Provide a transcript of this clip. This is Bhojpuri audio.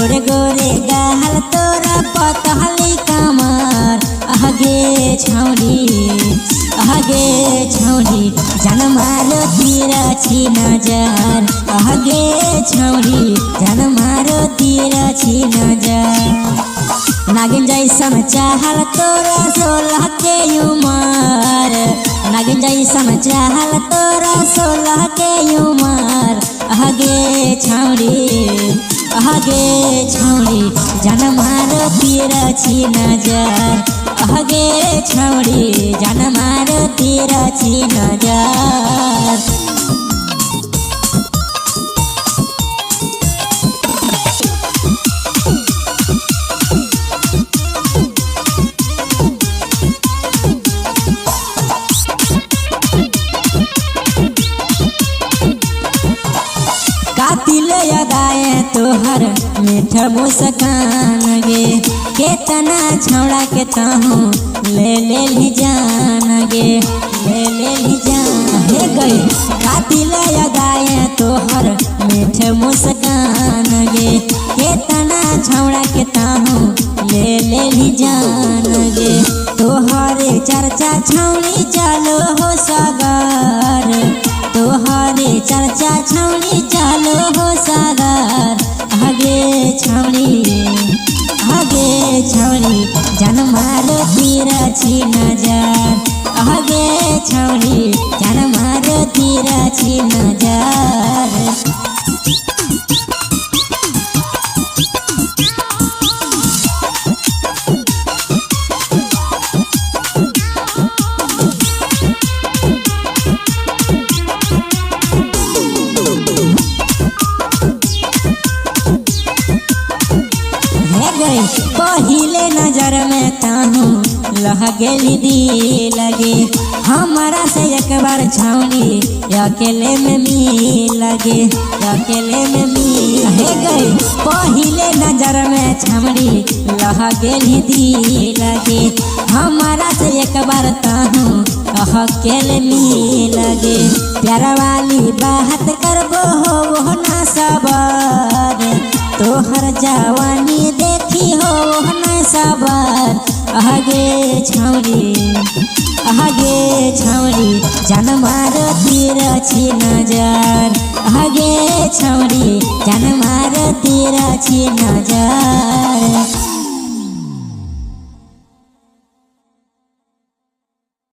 गोरे गोरे गाल तोरा पतली कमर आगे छौरी जान मारो तिरछी नजर आगे छौरी जान मारो तिरछी नजर नागिन जैसन चाहल तोरा 16 के उमर नागिन जैसन चाहल तोरा 16 के उमर आगे छौरी जान मारो तिरछी नजर आगे छौरी जान मारो तिरछी नजर कातिले अदाए तोहर मीठ मुस्कान गे केतना छौड़ा के तहूँ ले ली जान गे ले ली जान हे गई कातिले अदाए तोहर मीठ मुस्कान गे केतना छौड़ा के तहूँ ले ली जान गे तोहरे चर्चा छौड़ी चलो हो सागर तोहरे चर्चा छौड़ी चलो हो सागर आगे छौड़ी जान मारो तिरछी नजर आगे छौड़ी जान मारो तिरछी नजर पहिले नजर में ताहू लह गेली दिल लगे हमारा से एक बार छौड़ी अकेले में मिल लगे अकेले में मिल हे गई पहिले नजर में छौड़ी लह गेली दिल लगे हमारा से एक बार ताहू अकेले मिल लगे प्यार वाली बात करबो हो वो ना सबर तोहर जवानी देखी हो न सबर आगे छौड़ी जान मारो तिरछी नजर आगे छौड़ी जान मारो तिरछी नजर।